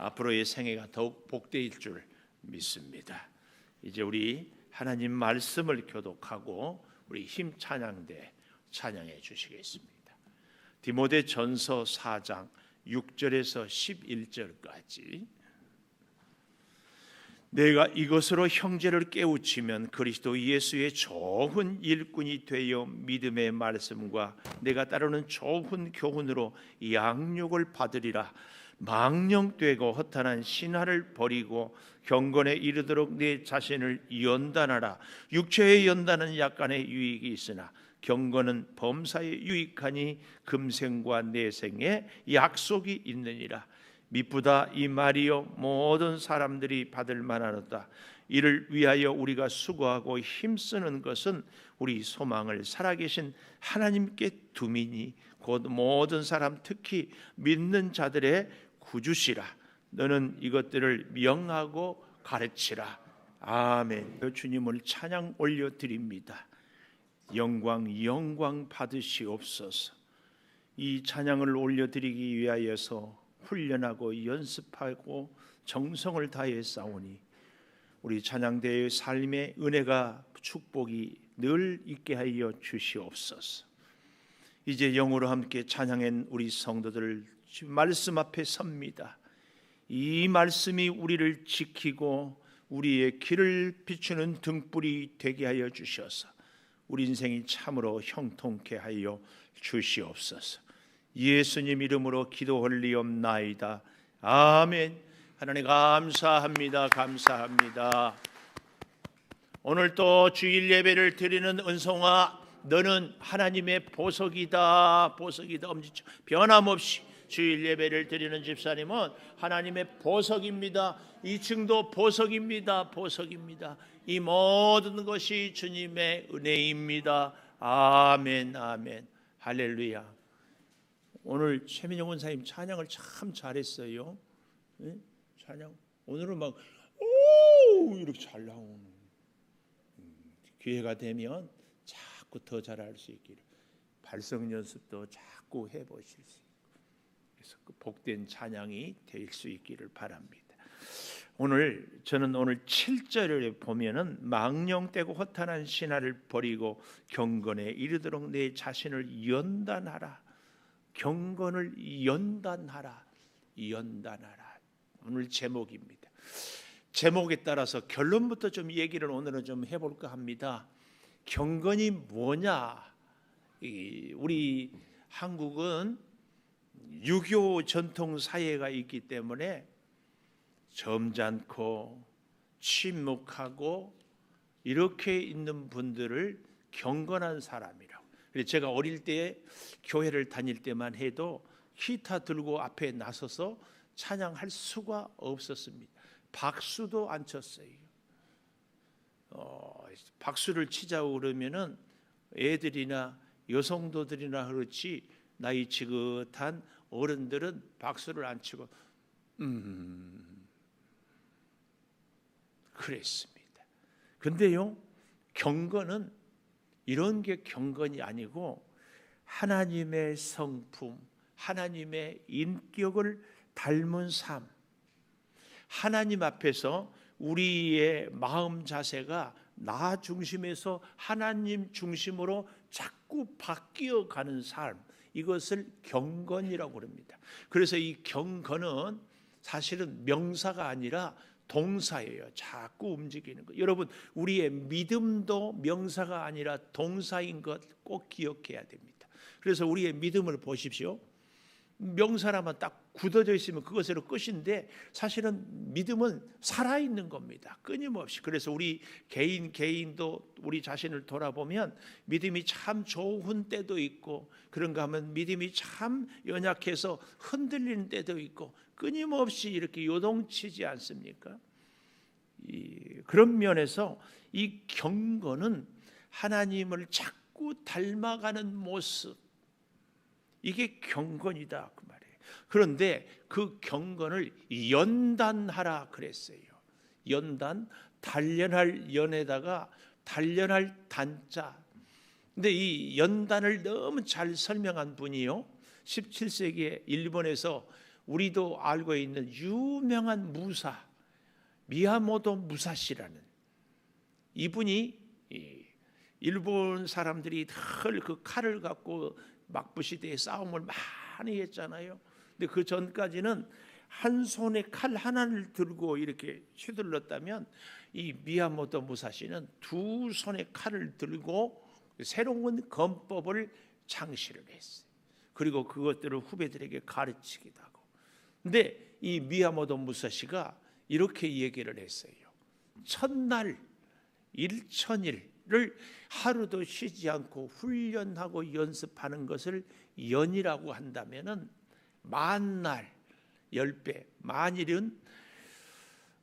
앞으로의 생애가 더욱 복되일 줄 믿습니다. 이제 우리 하나님 말씀을 교독하고 우리 힘 찬양대 찬양해 주시겠습니다. 디모데전서 4장 6절에서 11절까지. 내가 이것으로 형제를 깨우치면 그리스도 예수의 좋은 일꾼이 되어 믿음의 말씀과 내가 따르는 좋은 교훈으로 양육을 받으리라. 망령되고 허탄한 신화를 버리고 경건에 이르도록 내 자신을 연단하라. 육체의 연단은 약간의 유익이 있으나 경건은 범사에 유익하니 금생과 내생에 약속이 있느니라. 미쁘다 이 말이요 모든 사람들이 받을 만하노다. 이를 위하여 우리가 수고하고 힘쓰는 것은 우리 소망을 살아계신 하나님께 둠이니 곧 모든 사람 특히 믿는 자들의 구주시라. 너는 이것들을 명하고 가르치라. 아멘. 주님을 찬양 올려드립니다. 영광 받으시옵소서. 이 찬양을 올려드리기 위하여서 훈련하고 연습하고 정성을 다해 싸우니 우리 찬양대의 삶의 은혜가 축복이 늘 있게 하여 주시옵소서. 이제 영으로 함께 찬양한 우리 성도들 말씀 앞에 섭니다. 이 말씀이 우리를 지키고 우리의 길을 비추는 등불이 되게 하여 주셔서 우리 인생이 참으로 형통케 하여 주시옵소서. 예수님 이름으로 기도하리옵나이다. 아멘. 하나님 감사합니다. 감사합니다. 오늘 또 주일 예배를 드리는 은송아, 너는 하나님의 보석이다. 보석이다. 엄지척 변함없이 주일 예배를 드리는 집사님은 하나님의 보석입니다. 2층도 보석입니다. 보석입니다. 이 모든 것이 주님의 은혜입니다. 아멘. 아멘. 할렐루야. 오늘 최민영 원사님 찬양을 참 잘했어요. 네? 찬양 오늘은 막 오 이렇게 잘 나오는. 기회가 되면 자꾸 더 잘할 수 있기를. 발성 연습도 자꾸 해보실 수 있고, 그래서 그 복된 찬양이 될 수 있기를 바랍니다. 저는 오늘 7절을 보면은 망령되고 허탄한 신화를 버리고 경건에 이르도록 내 자신을 연단하라. 경건을 연단하라. 연단하라. 오늘 제목입니다. 제목에 따라서 결론부터 좀 얘기를 오늘은 좀 해볼까 합니다. 경건이 뭐냐? 우리 한국은 유교 전통 사회가 있기 때문에 점잖고 침묵하고 이렇게 있는 분들을 경건한 사람이라고. 제가 어릴 때 교회를 다닐 때만 해도 기타 들고 앞에 나서서 찬양할 수가 없었습니다. 박수도 안 쳤어요. 박수를 치자고 그러면은 애들이나 여성도들이나 그렇지 나이 지긋한 어른들은 박수를 안 치고 그랬습니다. 근데요, 경건은 이런 게 경건이 아니고 하나님의 성품, 하나님의 인격을 닮은 삶, 하나님 앞에서 우리의 마음 자세가 나 중심에서 하나님 중심으로 자꾸 바뀌어가는 삶, 이것을 경건이라고 합니다. 그래서 이 경건은 사실은 명사가 아니라 동사예요. 자꾸 움직이는 것. 여러분, 우리의 믿음도 명사가 아니라 동사인 것 꼭 기억해야 됩니다. 그래서 우리의 믿음을 보십시오. 명사라면 딱 굳어져 있으면 그것으로 끝인데 사실은 믿음은 살아있는 겁니다. 끊임없이. 그래서 우리 개인도 우리 자신을 돌아보면 믿음이 참 좋은 때도 있고, 그런가 하면 믿음이 참 연약해서 흔들리는 때도 있고, 끊임없이 이렇게 요동치지 않습니까? 그런 면에서 이 경건은 하나님을 자꾸 닮아가는 모습, 이게 경건이다 그 말이에요. 그런데 그 경건을 연단하라 그랬어요. 연단, 단련할 연에다가 단련할 단자. 근데 이 연단을 너무 잘 설명한 분이요, 17세기에 일본에서 우리도 알고 있는 유명한 무사 미야모토 무사시라는 이분이 일본 사람들이 늘 그 칼을 갖고 막부시대에 싸움을 많이 했잖아요. 근데 그 전까지는 한 손에 칼 하나를 들고 이렇게 휘둘렀다면 이 미야모토 무사시는 두 손에 칼을 들고 새로운 검법을 창시를 했어요. 그리고 그것들을 후배들에게 가르치기도 하고. 근데 이 미야모토 무사시가 이렇게 얘기를 했어요. 첫날 일천일을 하루도 쉬지 않고 훈련하고 연습하는 것을 연이라고 한다면은 만날 10배, 만일은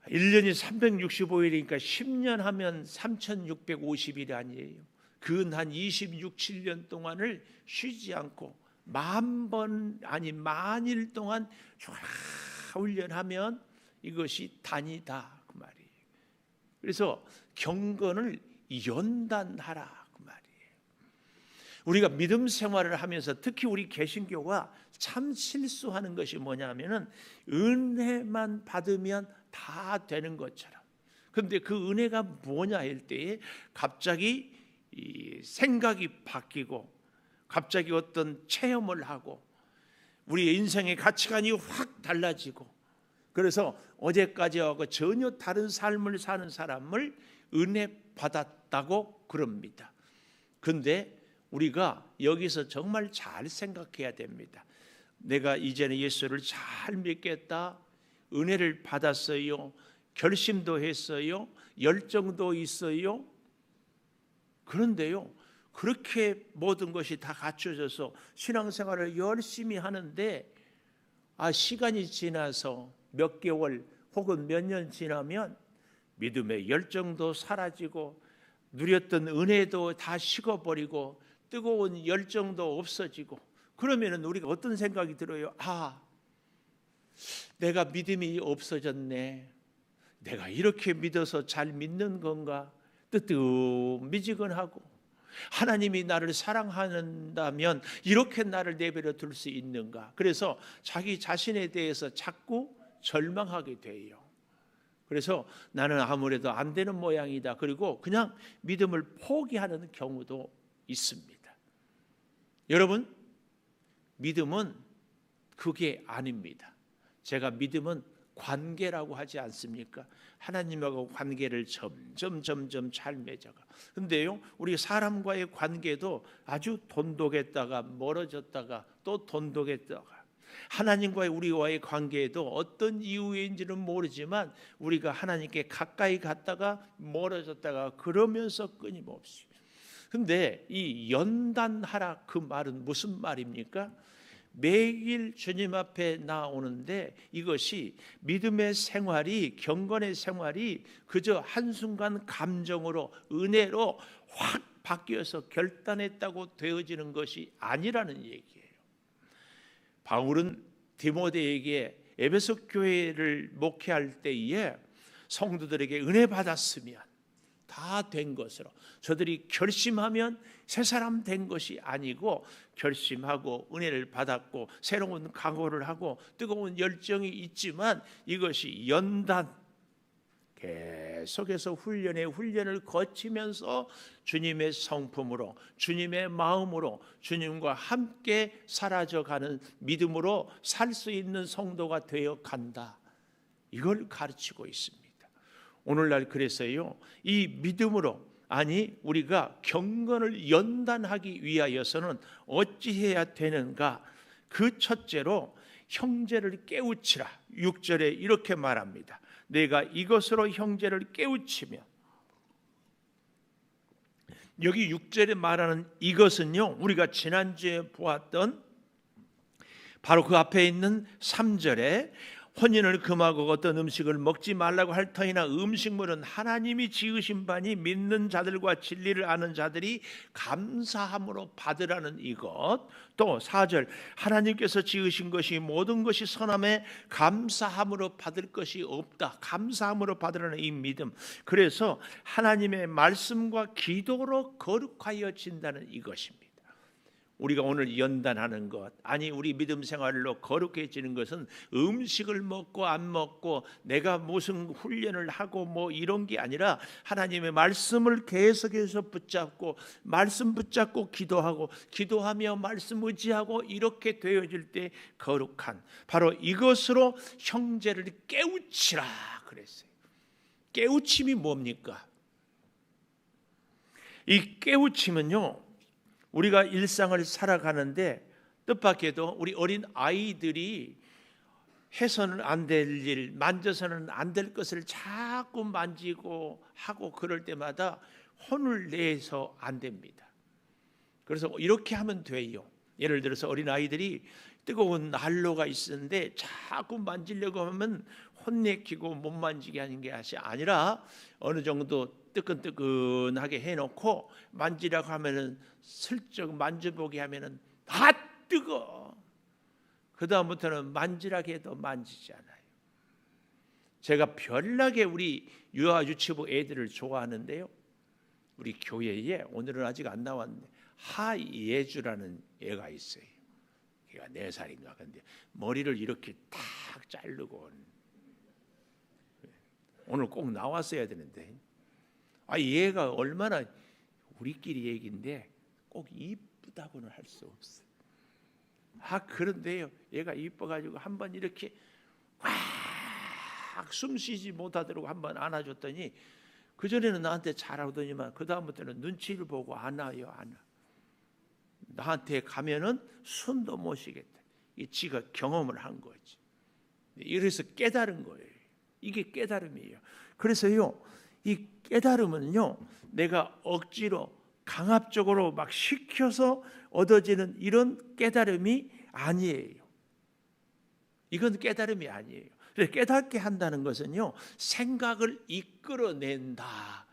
1년이 365일이니까 10년 하면 3650일 아니에요. 근 한 26, 7년 동안을 쉬지 않고 만번 아니 만일 동안 훈련하면 이것이 단이다 그 말이에요. 그래서 경건을 연단하라 그 말이에요. 우리가 믿음 생활을 하면서 특히 우리 개신교가 참 실수하는 것이 뭐냐면은 은혜만 받으면 다 되는 것처럼. 그런데 그 은혜가 뭐냐 할 때에 갑자기 이 생각이 바뀌고 갑자기 어떤 체험을 하고 우리의 인생의 가치관이 확 달라지고 그래서 어제까지하고 전혀 다른 삶을 사는 사람을 은혜 받았다고 그럽니다. 그런데 우리가 여기서 정말 잘 생각해야 됩니다. 내가 이제는 예수를 잘 믿겠다, 은혜를 받았어요, 결심도 했어요, 열정도 있어요. 그런데요, 그렇게 모든 것이 다 갖춰져서 신앙생활을 열심히 하는데 시간이 지나서 몇 개월 혹은 몇 년 지나면 믿음의 열정도 사라지고 누렸던 은혜도 다 식어버리고 뜨거운 열정도 없어지고 그러면 우리가 어떤 생각이 들어요? 내가 믿음이 없어졌네. 내가 이렇게 믿어서 잘 믿는 건가? 뜨뜻미지근하고 하나님이 나를 사랑한다면 이렇게 나를 내버려 둘 수 있는가? 그래서 자기 자신에 대해서 자꾸 절망하게 돼요. 그래서 나는 아무래도 안 되는 모양이다. 그리고 그냥 믿음을 포기하는 경우도 있습니다. 여러분, 믿음은 그게 아닙니다. 제가 믿음은 관계라고 하지 않습니까? 하나님하고 관계를 점점 잘 맺어가. 근데요, 우리 사람과의 관계도 아주 돈독했다가 멀어졌다가 또 돈독했다가 하나님과의 우리와의 관계에도 어떤 이유인지는 모르지만 우리가 하나님께 가까이 갔다가 멀어졌다가 그러면서 끊임없이. 근데 이 연단하라 그 말은 무슨 말입니까? 매일 주님 앞에 나오는데 이것이 믿음의 생활이 경건의 생활이 그저 한순간 감정으로 은혜로 확 바뀌어서 결단했다고 되어지는 것이 아니라는 얘기예요. 바울은 디모데에게 에베소 교회를 목회할 때에 성도들에게 은혜 받았으면 다 된 것으로 저들이 결심하면 새 사람 된 것이 아니고 결심하고 은혜를 받았고 새로운 각오를 하고 뜨거운 열정이 있지만 이것이 연단 계속해서 훈련을 거치면서 주님의 성품으로 주님의 마음으로 주님과 함께 사라져가는 믿음으로 살 수 있는 성도가 되어 간다. 이걸 가르치고 있습니다. 오늘날 그래서요, 이 믿음으로 우리가 경건을 연단하기 위하여서는 어찌해야 되는가? 그 첫째로 형제를 깨우치라. 6절에 이렇게 말합니다. 내가 이것으로 형제를 깨우치며, 여기 6절에 말하는 이것은요, 우리가 지난주에 보았던 바로 그 앞에 있는 3절에 혼인을 금하고 어떤 음식을 먹지 말라고 할 터이나 음식물은 하나님이 지으신 바니 믿는 자들과 진리를 아는 자들이 감사함으로 받으라는 이것. 또 4절 하나님께서 지으신 것이 모든 것이 선함에 감사함으로 받을 것이 없다. 감사함으로 받으라는 이 믿음. 그래서 하나님의 말씀과 기도로 거룩하여진다는 이것입니다. 우리가 오늘 연단하는 것, 아니 우리 믿음 생활로 거룩해지는 것은 음식을 먹고 안 먹고 내가 무슨 훈련을 하고 뭐 이런 게 아니라 하나님의 말씀을 계속해서 붙잡고 말씀 붙잡고 기도하고 기도하며 말씀 의지하고 이렇게 되어질 때 거룩한, 바로 이것으로 형제를 깨우치라 그랬어요. 깨우침이 뭡니까? 이 깨우침은요, 우리가 일상을 살아가는데 뜻밖에도 우리 어린 아이들이 해서는 안 될 일, 만져서는 안 될 것을 자꾸 만지고 하고 그럴 때마다 혼을 내서 안 됩니다. 그래서 이렇게 하면 돼요. 예를 들어서 어린 아이들이 뜨거운 난로가 있었는데 자꾸 만지려고 하면 혼내키고 못 만지게 하는 게 아니라 어느 정도 뜨끈뜨끈하게 해놓고 만지라고 하면은 슬쩍 만져보게 하면은 다 뜨거. 그 다음부터는 만지라고 해도 만지지 않아요. 제가 별나게 우리 유아 유치부 애들을 좋아하는데요. 우리 교회에 오늘은 아직 안 나왔는데 하예주라는 애가 있어요. 걔가 4살인가. 근데 머리를 이렇게 탁 자르고 오늘 꼭 나왔어야 되는데, 얘가 얼마나 우리끼리 얘기인데 꼭 이쁘다고는 할 수 없어. 그런데요, 얘가 이뻐가지고 한번 이렇게 확 숨쉬지 못하도록 한번 안아줬더니 그 전에는 나한테 잘하더니만 그 다음부터는 눈치를 보고 안아요. 나한테 가면은 손도 못 쉬겠다. 이 지가 경험을 한 거지. 이래서 깨달은 거예요. 이게 깨달음이에요. 그래서요, 이 깨달음은요, 내가 억지로 강압적으로 막 시켜서 얻어지는 이런 깨달음이 아니에요. 이건 깨달음이 아니에요. 그래서 깨닫게 한다는 것은요, 생각을 이끌어낸다,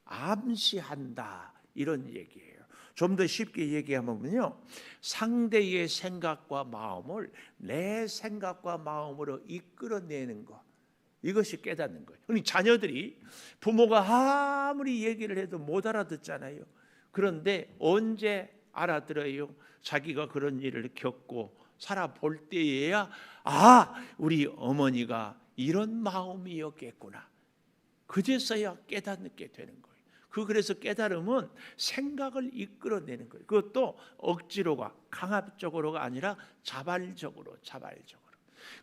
암시한다, 이런 얘기예요. 좀 더 쉽게 얘기하면요, 상대의 생각과 마음을 내 생각과 마음으로 이끌어내는 것, 이것이 깨닫는 거예요. 그러니 자녀들이 부모가 아무리 얘기를 해도 못 알아듣잖아요. 그런데 언제 알아들어요? 자기가 그런 일을 겪고 살아볼 때에야 우리 어머니가 이런 마음이었겠구나. 그제서야 깨닫게 되는 거예요. 그래서 깨달음은 생각을 이끌어내는 거예요. 그것도 억지로가 강압적으로가 아니라 자발적으로.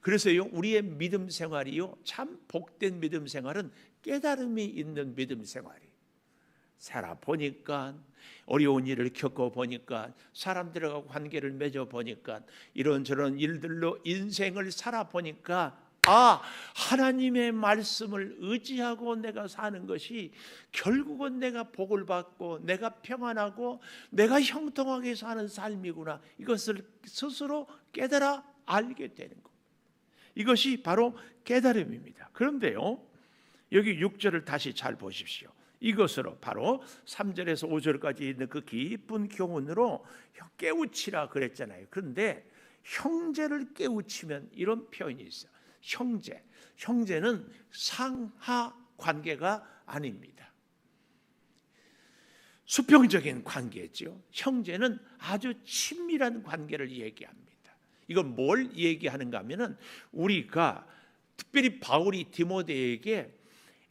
그래서요, 우리의 믿음 생활이요, 참 복된 믿음 생활은 깨달음이 있는 믿음 생활이에요. 살아보니까, 어려운 일을 겪어보니까, 사람들과 관계를 맺어보니까, 이런저런 일들로 인생을 살아보니까 하나님의 말씀을 의지하고 내가 사는 것이 결국은 내가 복을 받고 내가 평안하고 내가 형통하게 사는 삶이구나. 이것을 스스로 깨달아 알게 되는 것. 이것이 바로 깨달음입니다. 그런데요, 여기 6절을 다시 잘 보십시오. 이것으로 바로 3절에서 5절까지 있는 그 깊은 교훈으로 깨우치라 그랬잖아요. 그런데 형제를 깨우치면 이런 표현이 있어요. 형제는 상하 관계가 아닙니다. 수평적인 관계죠. 형제는 아주 친밀한 관계를 얘기합니다. 이건 뭘 얘기하는가 하면은, 우리가 특별히 바울이 디모데에게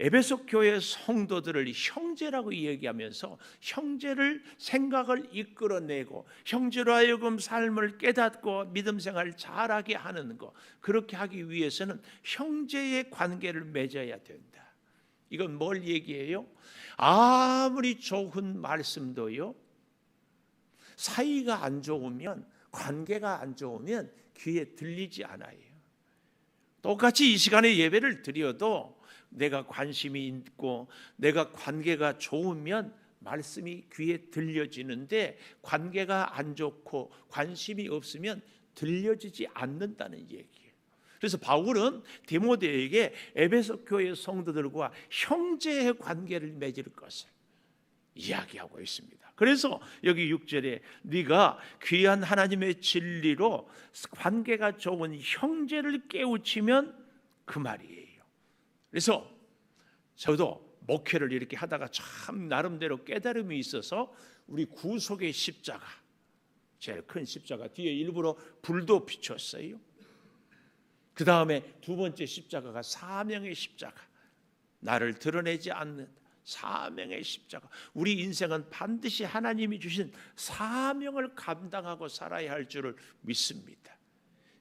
에베소 교회 성도들을 형제라고 얘기하면서 형제를 생각을 이끌어내고 형제로 하여금 삶을 깨닫고 믿음 생활을 잘하게 하는 것, 그렇게 하기 위해서는 형제의 관계를 맺어야 된다. 이건 뭘 얘기해요? 아무리 좋은 말씀도요, 사이가 안 좋으면, 관계가 안 좋으면 귀에 들리지 않아요. 똑같이 이 시간에 예배를 드려도 내가 관심이 있고 내가 관계가 좋으면 말씀이 귀에 들려지는데, 관계가 안 좋고 관심이 없으면 들려지지 않는다는 얘기예요. 그래서 바울은 디모데에게 에베소 교회 성도들과 형제의 관계를 맺을 것을 이야기하고 있습니다. 그래서 여기 6절에 네가 귀한 하나님의 진리로 관계가 좋은 형제를 깨우치면, 그 말이에요. 그래서 저도 목회를 이렇게 하다가 참 나름대로 깨달음이 있어서 우리 구속의 십자가, 제일 큰 십자가 뒤에 일부러 불도 비췄어요. 그 다음에 두 번째 십자가가 사명의 십자가, 나를 드러내지 않는 사명의 십자가. 우리 인생은 반드시 하나님이 주신 사명을 감당하고 살아야 할 줄을 믿습니다.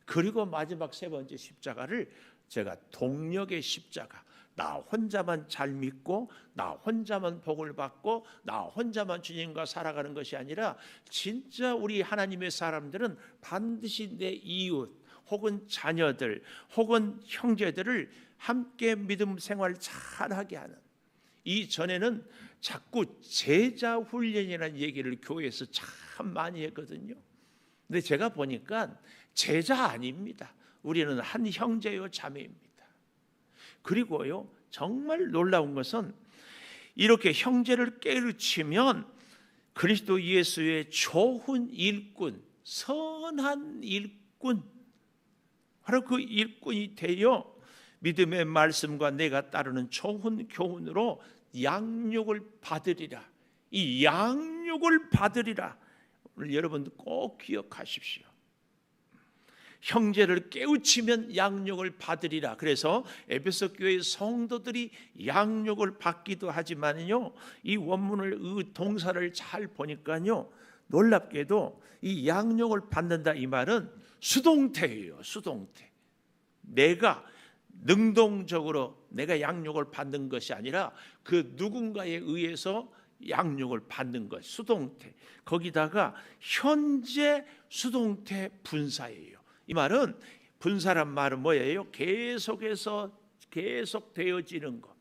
그리고 마지막 세 번째 십자가를 제가 동력의 십자가, 나 혼자만 잘 믿고 나 혼자만 복을 받고 나 혼자만 주님과 살아가는 것이 아니라 진짜 우리 하나님의 사람들은 반드시 내 이웃 혹은 자녀들 혹은 형제들을 함께 믿음 생활 잘하게 하는, 이전에는 자꾸 제자 훈련이라는 얘기를 교회에서 참 많이 했거든요. 근데 제가 보니까 제자 아닙니다. 우리는 한 형제요 자매입니다. 그리고요, 정말 놀라운 것은 이렇게 형제를 깨우치면 그리스도 예수의 좋은 일꾼, 선한 일꾼, 바로 그 일꾼이 되어 믿음의 말씀과 내가 따르는 좋은 교훈으로 양육을 받으리라. 이 양육을 받으리라. 오늘 여러분들 꼭 기억하십시오. 형제를 깨우치면 양육을 받으리라. 그래서 에베소 교회 성도들이 양육을 받기도 하지만요, 이 원문을 이 동사를 잘 보니까요, 놀랍게도 이 양육을 받는다 이 말은 수동태예요. 수동태. 내가 능동적으로 내가 양육을 받는 것이 아니라 그 누군가에 의해서 양육을 받는 것. 수동태. 거기다가 현재 수동태 분사예요. 이 말은, 분사란 말은 뭐예요? 계속해서 계속 되어지는 것.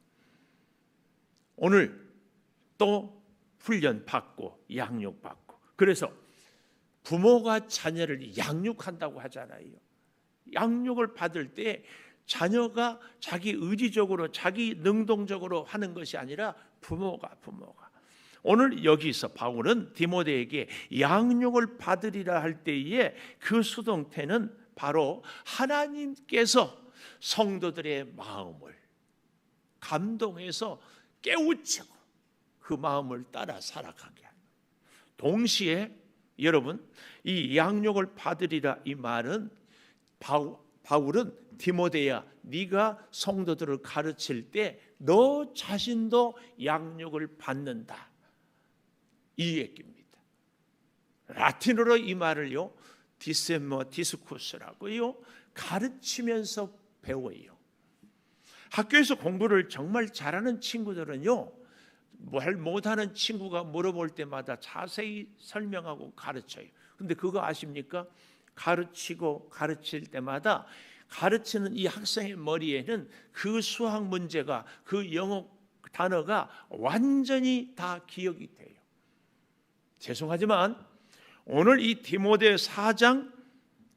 오늘 또 훈련 받고 양육 받고. 그래서 부모가 자녀를 양육한다고 하잖아요. 양육을 받을 때 자녀가 자기 의지적으로 자기 능동적으로 하는 것이 아니라 부모가 오늘 여기서 바울은 디모데에게 양육을 받으리라 할 때에 그 수동태는 바로 하나님께서 성도들의 마음을 감동해서 깨우치고 그 마음을 따라 살아가게 하는. 동시에 여러분, 이 양육을 받으리라 이 말은 바울은 디모데야, 네가 성도들을 가르칠 때 너 자신도 양육을 받는다, 이 얘기입니다. 라틴어로 이 말을요, 디세모 디스쿠스라고요, 가르치면서 배워요. 학교에서 공부를 정말 잘하는 친구들은요, 뭘 못하는 친구가 물어볼 때마다 자세히 설명하고 가르쳐요. 근데 그거 아십니까? 가르치고 가르칠 때마다 가르치는 이 학생의 머리에는 그 수학 문제가, 그 영어 단어가 완전히 다 기억이 돼요. 죄송하지만 오늘 이 디모데 4장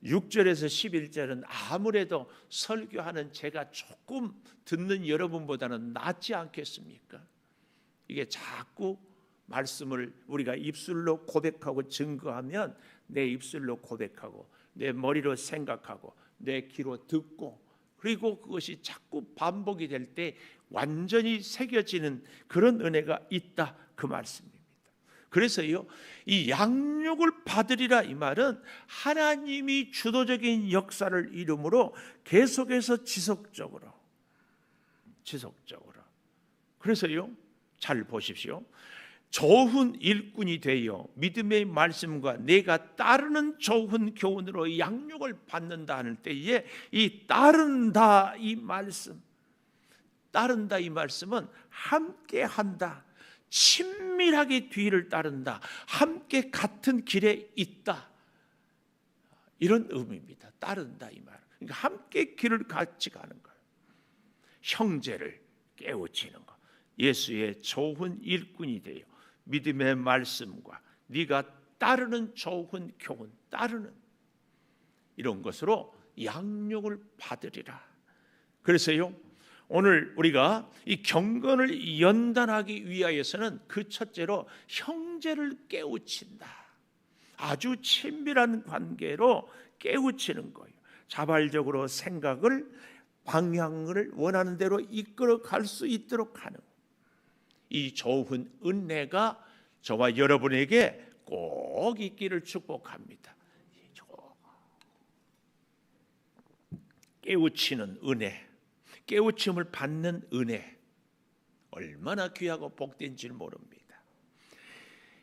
6절에서 11절은 아무래도 설교하는 제가 조금 듣는 여러분보다는 낫지 않겠습니까? 이게 자꾸 말씀을 우리가 입술로 고백하고 증거하면 내 입술로 고백하고 내 머리로 생각하고 내 귀로 듣고, 그리고 그것이 자꾸 반복이 될 때 완전히 새겨지는 그런 은혜가 있다, 그 말씀입니다. 그래서요, 이 양육을 받으리라 이 말은 하나님이 주도적인 역사를 이루므로 계속해서 지속적으로. 그래서요, 잘 보십시오. 좋은 일꾼이 되어 믿음의 말씀과 내가 따르는 좋은 교훈으로 양육을 받는다 할 때에 이 따른다 이 말씀은 함께 한다, 친밀하게 뒤를 따른다, 함께 같은 길에 있다, 이런 의미입니다. 따른다 이 말. 그러니까 함께 길을 같이 가는 거예요. 형제를 깨우치는 것. 예수의 좋은 일꾼이 되어 믿음의 말씀과 네가 따르는 좋은 교훈, 따르는 이런 것으로 양육을 받으리라. 그래서요, 오늘 우리가 이 경건을 연단하기 위하여서는 그 첫째로 형제를 깨우친다. 아주 친밀한 관계로 깨우치는 거예요. 자발적으로 생각을, 방향을 원하는 대로 이끌어 갈 수 있도록 하는, 이 좋은 은혜가 저와 여러분에게 꼭 있기를 축복합니다. 깨우치는 은혜, 깨우침을 받는 은혜, 얼마나 귀하고 복된 줄 모릅니다.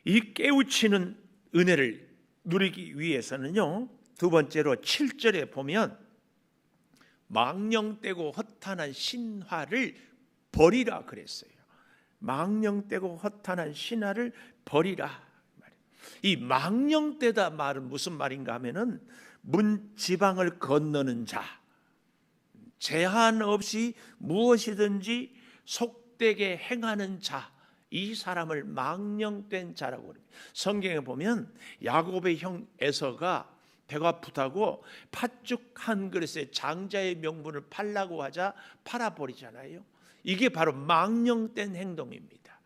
이 깨우치는 은혜를 누리기 위해서는요, 두 번째로 7절에 보면 망령되고 허탄한 신화를 버리라 그랬어요. 망령되고 허탄한 신화를 버리라. 이 망령되다 말은 무슨 말인가 하면은 문지방을 건너는 자, 제한 없이 무엇이든지 속되게 행하는 자, 이 사람을 망령된 자라고 합니다. 성경에 보면 야곱의 형 에서가 배가 부타고 팥죽 한 그릇에 장자의 명분을 팔라고 하자 팔아버리잖아요. 이게 바로 망령된 행동입니다.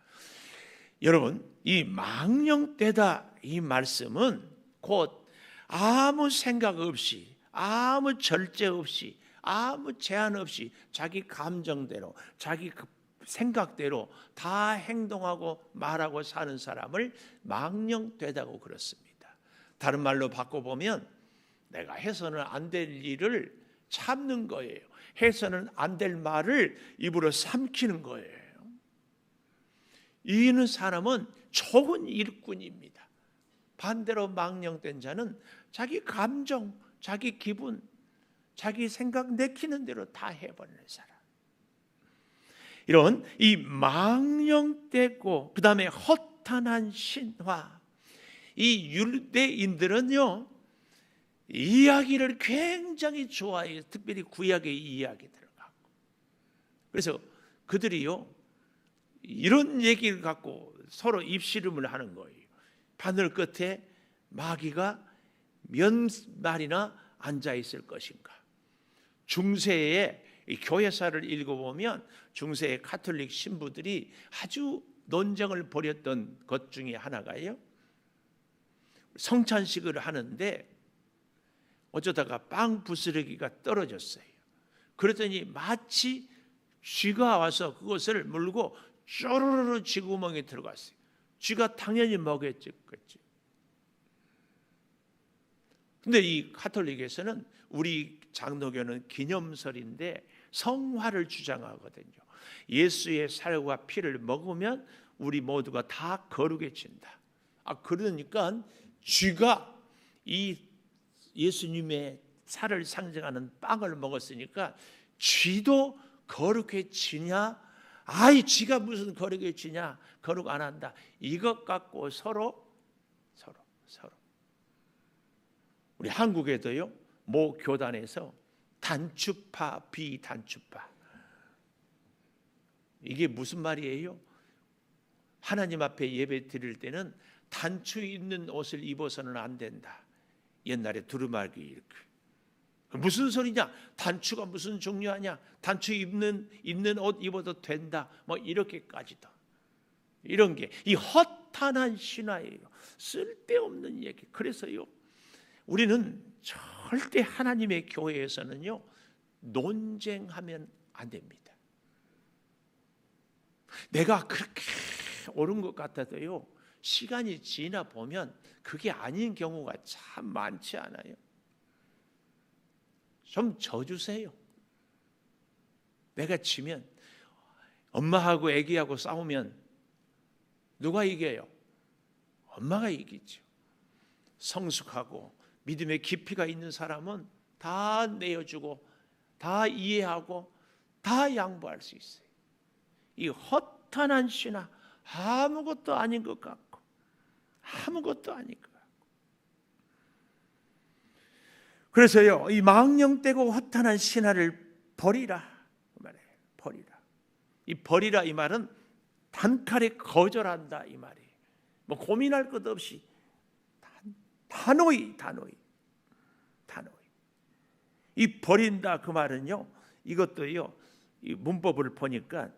여러분, 이 망령되다 이 말씀은 곧 아무 생각 없이, 아무 절제 없이, 아무 제한 없이 자기 감정대로, 자기 생각대로 다 행동하고 말하고 사는 사람을 망령되다고 그렇습니다. 다른 말로 바꿔보면 내가 해서는 안 될 일을 참는 거예요. 해서는 안 될 말을 입으로 삼키는 거예요. 이는 사람은 좋은 일꾼입니다. 반대로 망령된 자는 자기 감정, 자기 기분, 자기 생각 내키는 대로 다 해버리는 사람. 이런 이 망령되고 그 다음에 허탄한 신화, 이 유대인들은요 이야기를 굉장히 좋아해요. 특별히 구약의 이야기들을 갖고. 그래서 그들이요 이런 얘기를 갖고 서로 입씨름을 하는 거예요. 바늘 끝에 마귀가 몇 마리나 앉아 있을 것인가. 중세의 교회사를 읽어보면 중세의 가톨릭 신부들이 아주 논쟁을 벌였던 것 중에 하나가요, 성찬식을 하는데 어쩌다가 빵 부스러기가 떨어졌어요. 그랬더니 마치 쥐가 와서 그것을 물고 쪼르르 쥐구멍에 들어갔어요. 쥐가 당연히 먹였겠죠. 근데 이 가톨릭에서는, 우리 장로교는 기념설인데 성화를 주장하거든요. 예수의 살과 피를 먹으면 우리 모두가 다 거룩해진다. 그러니까 쥐가 이 예수님의 살을 상징하는 빵을 먹었으니까 쥐도 거룩해지냐? 아이, 쥐가 무슨 거룩해지냐? 거룩 안 한다. 이것 갖고 서로 우리 한국에도요 모 교단에서 단추파 비단추파, 이게 무슨 말이에요? 하나님 앞에 예배 드릴 때는 단추 있는 옷을 입어서는 안 된다. 옛날에 두루마기 이렇게. 무슨 소리냐? 단추가 무슨 중요하냐? 단추 있는 옷 입어도 된다. 뭐 이렇게까지도. 이런 게 이 허탄한 신화예요. 쓸데없는 얘기. 그래서요 우리는 절대 하나님의 교회에서는요 논쟁하면 안 됩니다. 내가 그렇게 옳은 것 같아도요 시간이 지나 보면 그게 아닌 경우가 참 많지 않아요? 좀 져주세요. 내가 지면, 엄마하고 아기하고 싸우면 누가 이겨요? 엄마가 이기죠. 성숙하고 믿음의 깊이가 있는 사람은 다 내어주고 다 이해하고 다 양보할 수 있어요. 이 허탄한 신화, 아무것도 아닌 것 같고 아무것도 아닌 것 같고. 그래서요 이 망령되고 허탄한 신화를 버리라 말이에요. 버리라. 이 버리라 이 말은 단칼에 거절한다 이 말이에요. 뭐 고민할 것 없이 단호히. 이 버린다 그 말은요, 이것도요 이 문법을 보니까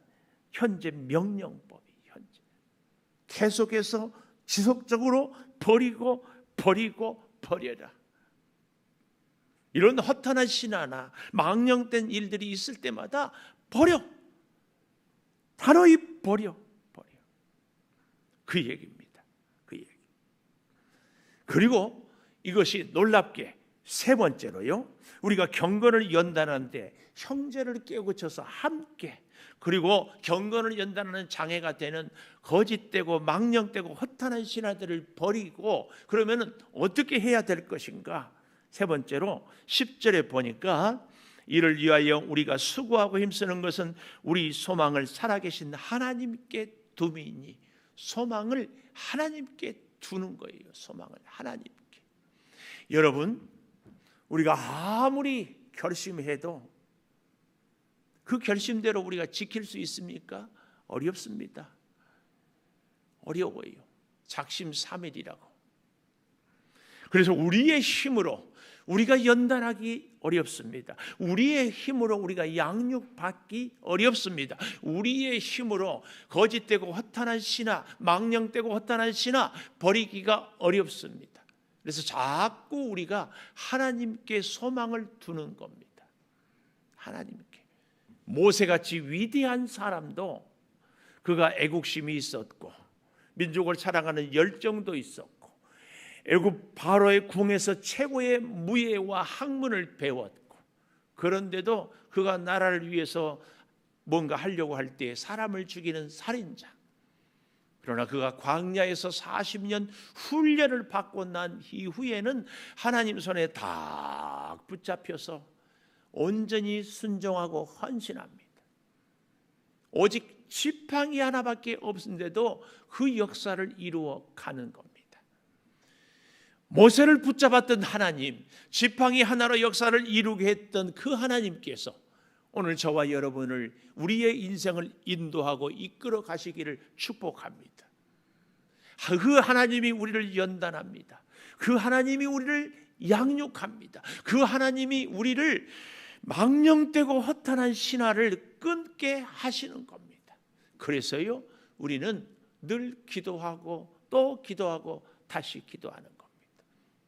현재 명령법이 현재 계속해서 지속적으로 버려라. 이런 허탄한 신화나 망령된 일들이 있을 때마다 단호히 버려. 그 얘기입니다. 그 얘기. 그리고 이것이 놀랍게 세 번째로요, 우리가 경건을 연단하는데 형제를 깨우쳐서 함께, 그리고 경건을 연단하는 장애가 되는 거짓되고 망령되고 허탄한 신하들을 버리고, 그러면은 어떻게 해야 될 것인가? 세 번째로 10절에 보니까 이를 위하여 우리가 수고하고 힘쓰는 것은 우리 소망을 살아계신 하나님께 둠이니, 소망을 하나님께 두는 거예요. 소망을 하나님께. 여러분, 우리가 아무리 결심해도 그 결심대로 우리가 지킬 수 있습니까? 어렵습니다. 어려워요. 작심삼일이라고. 그래서 우리의 힘으로 우리가 연단하기 어렵습니다. 우리의 힘으로 우리가 양육받기 어렵습니다. 우리의 힘으로 거짓되고 허탄한 신하, 망령되고 허탄한 신하 버리기가 어렵습니다. 그래서 자꾸 우리가 하나님께 소망을 두는 겁니다. 하나님께. 모세같이 위대한 사람도 그가 애국심이 있었고 민족을 사랑하는 열정도 있었고 애굽 바로의 궁에서 최고의 무예와 학문을 배웠고, 그런데도 그가 나라를 위해서 뭔가 하려고 할 때 사람을 죽이는 살인자. 그러나 그가 광야에서 40년 훈련을 받고 난 이후에는 하나님 손에 딱 붙잡혀서 온전히 순종하고 헌신합니다. 오직 지팡이 하나밖에 없는데도 그 역사를 이루어 가는 겁니다. 모세를 붙잡았던 하나님, 지팡이 하나로 역사를 이루게 했던 그 하나님께서 오늘 저와 여러분을, 우리의 인생을 인도하고 이끌어 가시기를 축복합니다. 그 하나님이 우리를 연단합니다. 그 하나님이 우리를 양육합니다. 그 하나님이 우리를 망령되고 허탄한 신화를 끊게 하시는 겁니다. 그래서요, 우리는 늘 기도하고 또 기도하고 다시 기도하는 겁니다.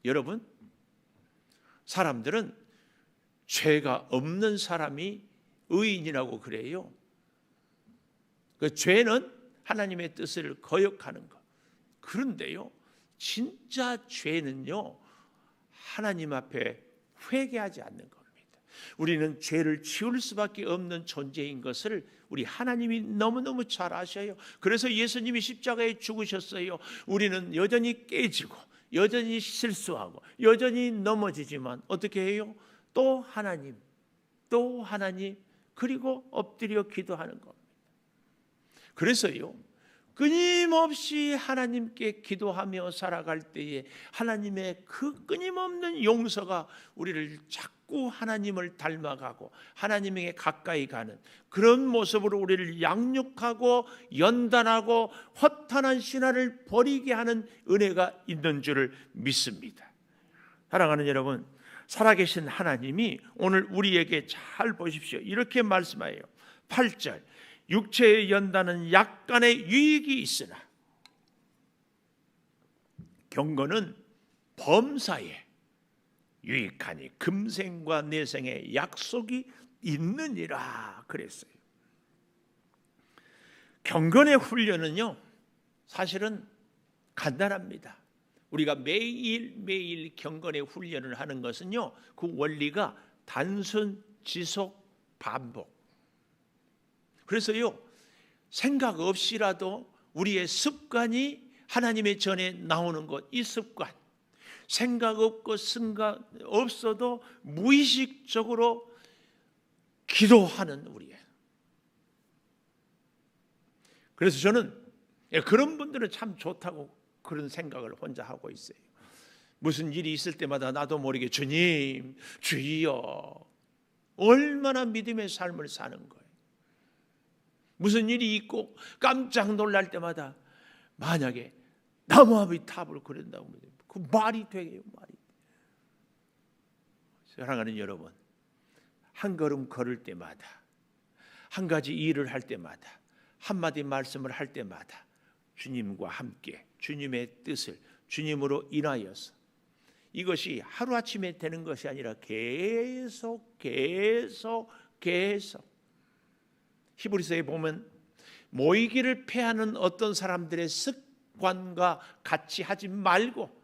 여러분, 사람들은 죄가 없는 사람이 의인이라고 그래요. 그 죄는 하나님의 뜻을 거역하는 것. 그런데요, 진짜 죄는요, 하나님 앞에 회개하지 않는 겁니다. 우리는 죄를 지울 수밖에 없는 존재인 것을 우리 하나님이 너무너무 잘 아셔요. 그래서 예수님이 십자가에 죽으셨어요. 우리는 여전히 깨지고 여전히 실수하고 여전히 넘어지지만 어떻게 해요? 또 하나님, 또 하나님, 그리고 엎드려 기도하는 겁니다. 그래서요, 끊임없이 하나님께 기도하며 살아갈 때에 하나님의 그 끊임없는 용서가 우리를 자꾸 하나님을 닮아가고 하나님에게 가까이 가는 그런 모습으로 우리를 양육하고 연단하고 허탄한 신화를 버리게 하는 은혜가 있는 줄을 믿습니다. 사랑하는 여러분, 살아계신 하나님이 오늘 우리에게 잘 보십시오. 이렇게 말씀해요. 8절, 육체의 연단은 약간의 유익이 있으나 경건은 범사에 유익하니 금생과 내생의 약속이 있느니라 그랬어요. 경건의 훈련은요, 사실은 간단합니다. 우리가 매일매일 경건의 훈련을 하는 것은요, 그 원리가 단순, 지속, 반복. 그래서요, 생각 없이라도 우리의 습관이 하나님의 전에 나오는 것, 이 습관, 생각 없고 생각 없어도 무의식적으로 기도하는 우리의. 그래서 저는 그런 분들은 참 좋다고 그런 생각을 혼자 하고 있어요. 무슨 일이 있을 때마다 나도 모르게 주님, 주여, 얼마나 믿음의 삶을 사는 거예요. 무슨 일이 있고 깜짝 놀랄 때마다 만약에 나무아비 탑을 그린다고 그 말이 되게요, 말이. 사랑하는 여러분, 한 걸음 걸을 때마다, 한 가지 일을 할 때마다, 한마디 말씀을 할 때마다 주님과 함께 주님의 뜻을 주님으로 인하여서, 이것이 하루아침에 되는 것이 아니라 계속 히브리서에 보면 모이기를 패하는 어떤 사람들의 습관과 같이 하지 말고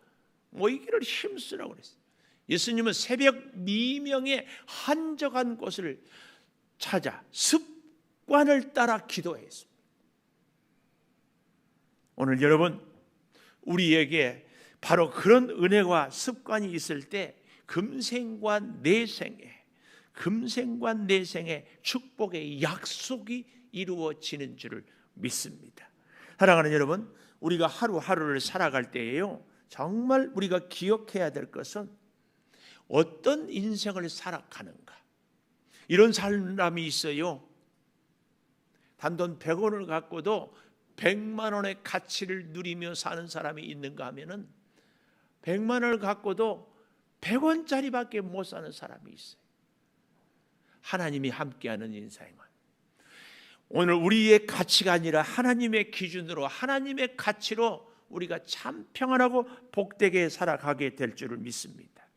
모이기를 힘쓰라고 그랬어요. 예수님은 새벽 미명의 한적한 곳을 찾아 습관을 따라 기도했습니다. 오늘 여러분, 우리에게 바로 그런 은혜와 습관이 있을 때 금생과 내생의 축복의 약속이 이루어지는 줄을 믿습니다. 사랑하는 여러분, 우리가 하루하루를 살아갈 때에요, 정말 우리가 기억해야 될 것은 어떤 인생을 살아가는가. 이런 사람이 있어요. 단돈 100원을 갖고도 100만 원의 가치를 누리며 사는 사람이 있는가 하면은 100만 원을 갖고도 100원짜리밖에 못 사는 사람이 있어요. 하나님이 함께하는 인생은 오늘 우리의 가치가 아니라 하나님의 기준으로, 하나님의 가치로 우리가 참 평안하고 복되게 살아가게 될 줄을 믿습니다.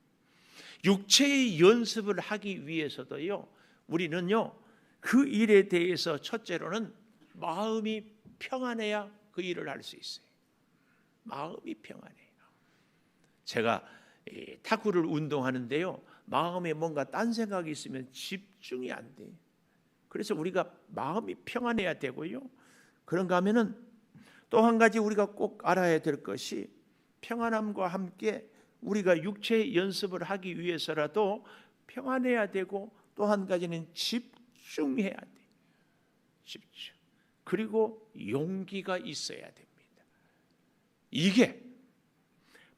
육체의 연습을 하기 위해서도요, 우리는요, 그 일에 대해서 첫째로는 마음이 평안해야 그 일을 할 수 있어요. 마음이 평안해요. 제가 탁구를 운동하는데요, 마음에 뭔가 딴 생각이 있으면 집중이 안 돼요. 그래서 우리가 마음이 평안해야 되고요. 그런가 하면은 또 한 가지 우리가 꼭 알아야 될 것이, 평안함과 함께 우리가 육체의 연습을 하기 위해서라도 평안해야 되고, 또 한 가지는 집중해야 돼요. 집중. 그리고 용기가 있어야 됩니다. 이게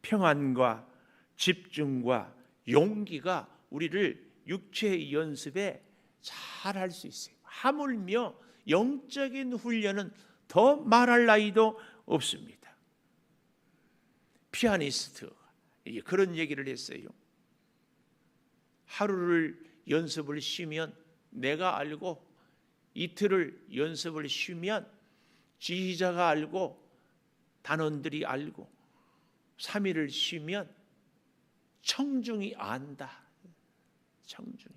평안과 집중과 용기가 우리를 육체의 연습에 잘 할 수 있어요. 하물며 영적인 훈련은 더 말할 나위도 없습니다. 피아니스트가 그런 얘기를 했어요. 하루를 연습을 쉬면 내가 알고, 이틀을 연습을 쉬면 지휘자가 알고, 단원들이 알고, 3일을 쉬면 청중이 안다. 청중이.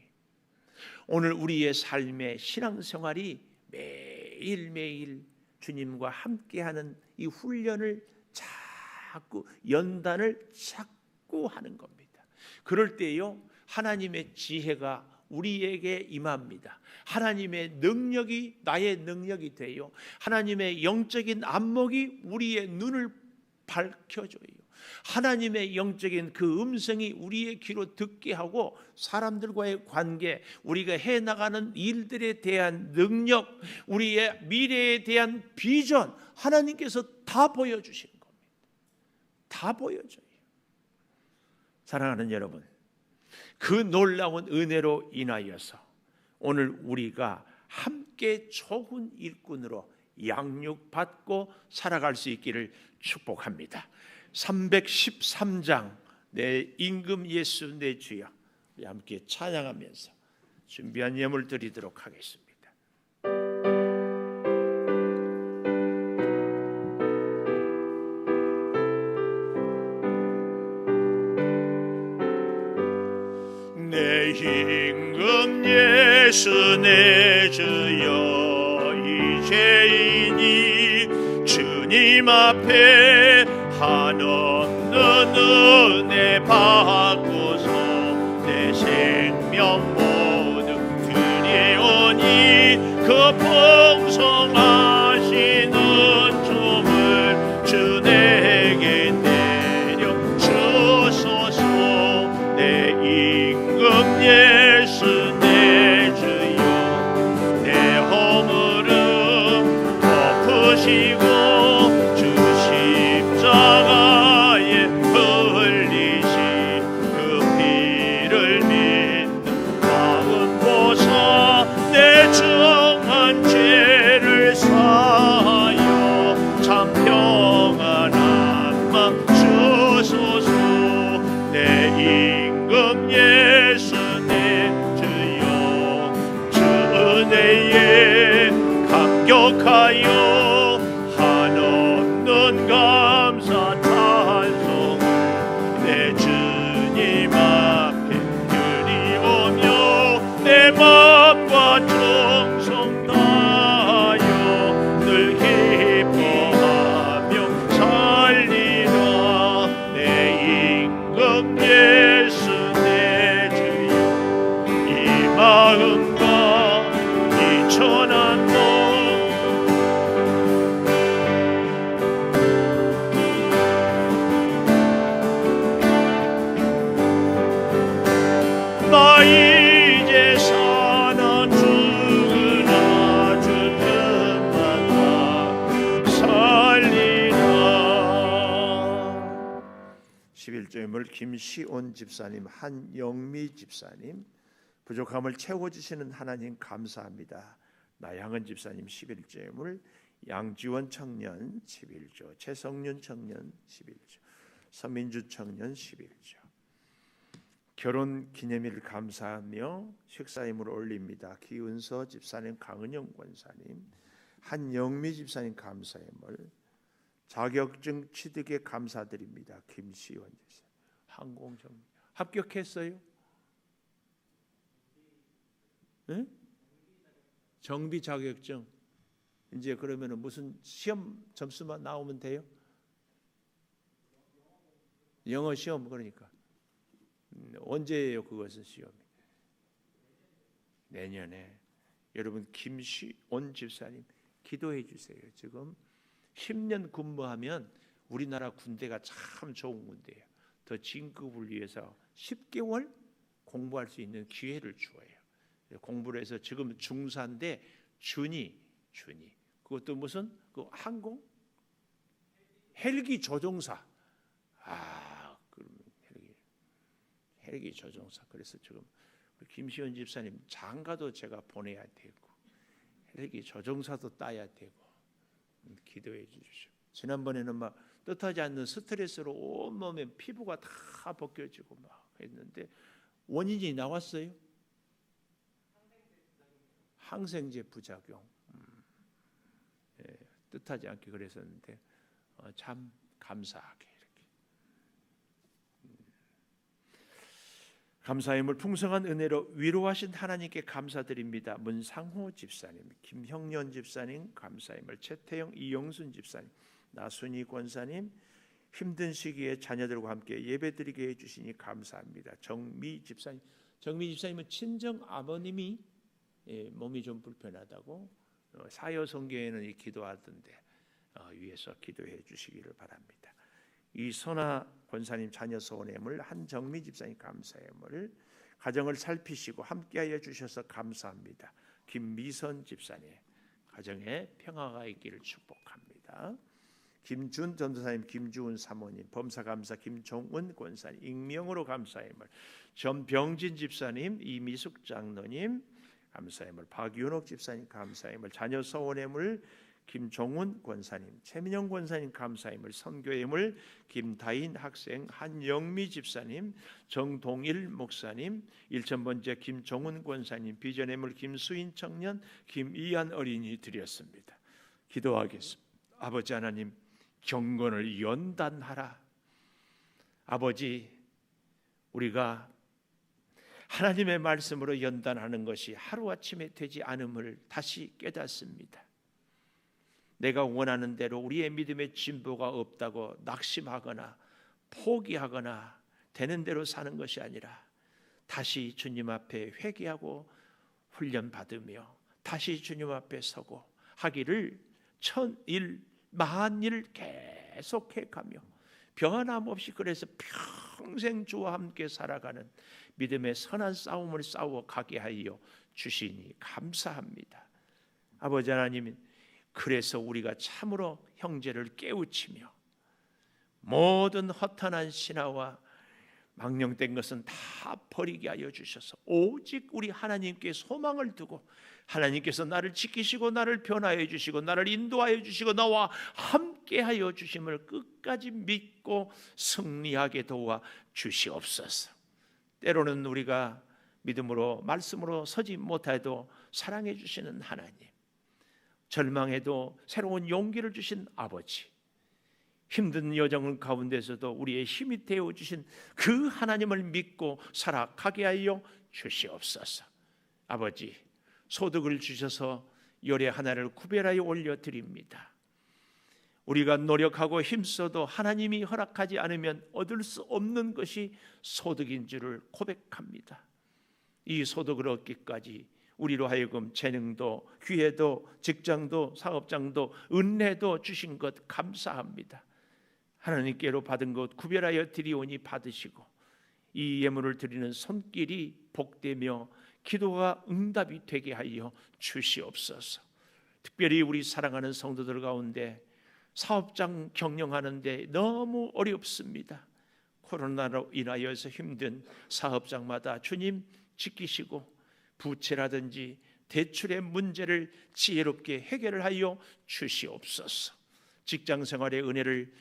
오늘 우리의 삶의 신앙생활이 매일매일 주님과 함께하는 이 훈련을 자꾸, 연단을 자꾸 하는 겁니다. 그럴 때요, 하나님의 지혜가 우리에게 임합니다. 하나님의 능력이 나의 능력이 돼요. 하나님의 영적인 안목이 우리의 눈을 밝혀줘요. 하나님의 영적인 그 음성이 우리의 귀로 듣게 하고, 사람들과의 관계, 우리가 해나가는 일들에 대한 능력, 우리의 미래에 대한 비전, 하나님께서 다 보여주시는 겁니다. 다 보여줘요. 사랑하는 여러분, 그 놀라운 은혜로 인하여서 오늘 우리가 함께 좋은 일꾼으로 양육받고 살아갈 수 있기를 축복합니다. 313장 내 임금 예수 내 주여, 우리 함께 찬양하면서 준비한 예물 드리도록 하겠습니다. 내 임금 예수 내 주여, 이제이니 주님 앞에 한없는 은혜 받고서 내 생명 모두 드리오니, 그 풍성하신 은총을 주 내게 내려 주소서. 내 임금 예수 내 주여, 내 허물은 덮으시고 하여 한없는 감사 찬송을 내 주님 앞에 드리오며, 내 마음과 정성 다하여 늘 기뻐하며 살리라. 내 예물 김시온 집사님, 한영미 집사님, 부족함을 채워주시는 하나님 감사합니다. 나향은 집사님 11조 예물, 양지원 청년 11조, 최성윤 청년 11조, 서민주 청년 11조. 결혼 기념일 감사하며 식사임을 올립니다. 기은서 집사님, 강은영 권사님, 한영미 집사님 감사임을, 자격증 취득에 감사드립니다. 김시원 집사님, 항공정 합격했어요? 네? 정비 자격증. 이제 그러면은 무슨 시험 점수만 나오면 돼요? 영어 시험. 그러니까 언제예요? 그것은 시험이 내년에. 여러분 김시온 집사님 기도해 주세요. 지금 10년 근무하면 우리나라 군대가 참 좋은 군대예요. 더 진급을 위해서 10개월 공부할 수 있는 기회를 주어요. 공부를 해서 지금 중사인데 준이 그것도 무슨 그 항공 헬기 조종사. 그러면 헬기 조종사. 그래서 지금 김시원 집사님 장가도 제가 보내야 되고 헬기 조종사도 따야 되고 기도해 주십시오. 지난번에는 막 뜻하지 않는 스트레스로 온몸에 피부가 다 벗겨지고 막 했는데 원인이 나왔어요. 항생제 부작용. 예, 뜻하지 않게 그랬었는데 참 감사하게 이렇게 감사임을 풍성한 은혜로 위로하신 하나님께 감사드립니다. 문상호 집사님, 김형년 집사님 감사임을, 최태영, 이영순 집사님, 나순희 권사님 힘든 시기에 자녀들과 함께 예배드리게 해주시니 감사합니다. 정미 집사님은 친정 아버님이 몸이 좀 불편하다고 사여성교회는 기도하던데 위에서 기도해 주시기를 바랍니다. 이선아 권사님 자녀 소원예물, 한정미 집사님 감사예물, 가정을 살피시고 함께하여 주셔서 감사합니다. 김미선 집사님 가정에 평화가 있기를 축복합니다. 김준 전도사님, 김주은 사모님, 범사감사 김종은 권사님 익명으로 감사예물, 전병진 집사님, 이미숙 장로님 감사예물, 박윤옥 집사님 감사예물, 자녀 소원예물 김종훈 권사님, 최민영 권사님 감사예물, 선교예물 김다인 학생, 한영미 집사님, 정동일 목사님, 일천번째 김종훈 권사님, 비전예물 김수인 청년, 김이한 어린이 드렸습니다. 기도하겠습니다. 아버지 하나님, 경건을 연단하라. 아버지, 우리가 하나님의 말씀으로 연단하는 것이 하루아침에 되지 않음을 다시 깨닫습니다. 내가 원하는 대로 우리의 믿음의 진보가 없다고 낙심하거나 포기하거나 되는 대로 사는 것이 아니라 다시 주님 앞에 회개하고 훈련받으며 다시 주님 앞에 서고 하기를 천일 만일 계속해 가며 변함없이 그래서 평생 주와 함께 살아가는 믿음의 선한 싸움을 싸워 가게 하여 주시니 감사합니다. 아버지 하나님, 그래서 우리가 참으로 형제를 깨우치며 모든 허탄한 신화와 망령된 것은 다 버리게 하여 주셔서 오직 우리 하나님께 소망을 두고 하나님께서 나를 지키시고 나를 변화해 주시고 나를 인도하여 주시고 나와 함께하여 주심을 끝까지 믿고 승리하게 도와 주시옵소서. 때로는 우리가 믿음으로 말씀으로 서지 못해도 사랑해 주시는 하나님, 절망해도 새로운 용기를 주신 아버지, 힘든 여정 가운데서도 우리의 힘이 되어 주신 그 하나님을 믿고 살아가게 하여 주시옵소서. 아버지, 소득을 주셔서 열의 하나를 구별하여 올려드립니다. 우리가 노력하고 힘써도 하나님이 허락하지 않으면 얻을 수 없는 것이 소득인 줄을 고백합니다. 이 소득을 얻기까지 우리로 하여금 재능도 기회도 직장도 사업장도 은혜도 주신 것 감사합니다. 하나님께로 받은 것 구별하여 드리오니 받으시고 이 예물을 드리는 손길이 복되며 기도가 응답이 되게 하여 주시옵소서. 특별히 우리 사랑하는 성도들 가운데 사업장 경영하는데 너무 어렵습니다. 코로나로 인하여서 힘든 사업장마다 주님 지키시고 부채라든지 대출의 문제를 지혜롭게 해결을 하여 주시옵소서. 직장 생활의 은혜를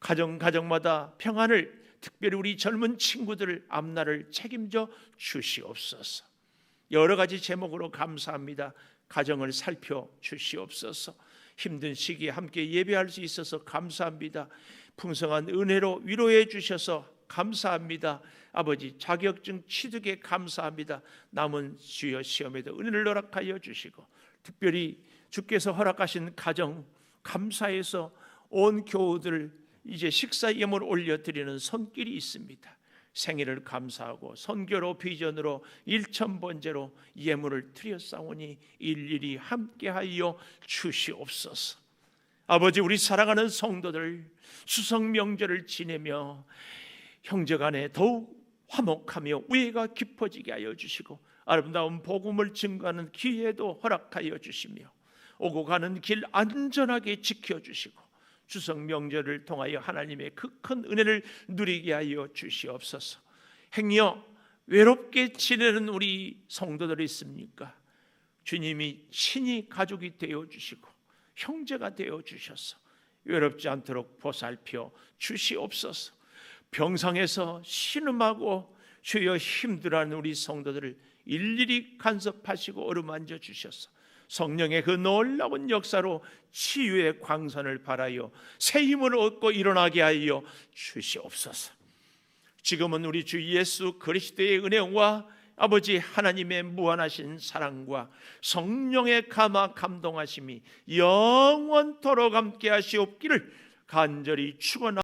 가정마다 평안을, 특별히 우리 젊은 친구들 앞날을 책임져 주시옵소서. 여러 가지 제목으로 감사합니다. 가정을 살펴 주시옵소서. 힘든 시기에 함께 예배할 수 있어서 감사합니다. 풍성한 은혜로 위로해 주셔서 감사합니다. 아버지, 자격증 취득에 감사합니다. 남은 주여 시험에도 은혜를 허락하여 주시고, 특별히 주께서 허락하신 가정 감사해서 온 교우들 이제 식사 예물 올려드리는 손길이 있습니다. 생일을 감사하고 선교로 비전으로 1000번째로 예물을 드렸사오니 일일이 함께하여 주시옵소서. 아버지, 우리 사랑하는 성도들 추석 명절을 지내며 형제간에 더욱 화목하며 우애가 깊어지게 하여 주시고, 아름다운 복음을 증거하는 기회도 허락하여 주시며, 오고 가는 길 안전하게 지켜주시고, 추석 명절을 통하여 하나님의 그 큰 은혜를 누리게 하여 주시옵소서. 행여 외롭게 지내는 우리 성도들이 있습니까? 주님이 친히 가족이 되어 주시고 형제가 되어 주셔서 외롭지 않도록 보살펴 주시옵소서. 병상에서 신음하고 주여 힘들어하는 우리 성도들을 일일이 간섭하시고 어루만져 주셔서 성령의 그 놀라운 역사로 치유의 광선을 발하여 새 힘을 얻고 일어나게 하여 주시옵소서. 지금은 우리 주 예수 그리스도의 은혜와 아버지 하나님의 무한하신 사랑과 성령의 감화 감동하심이 영원토록 함께 하시옵기를 간절히 축원합니다.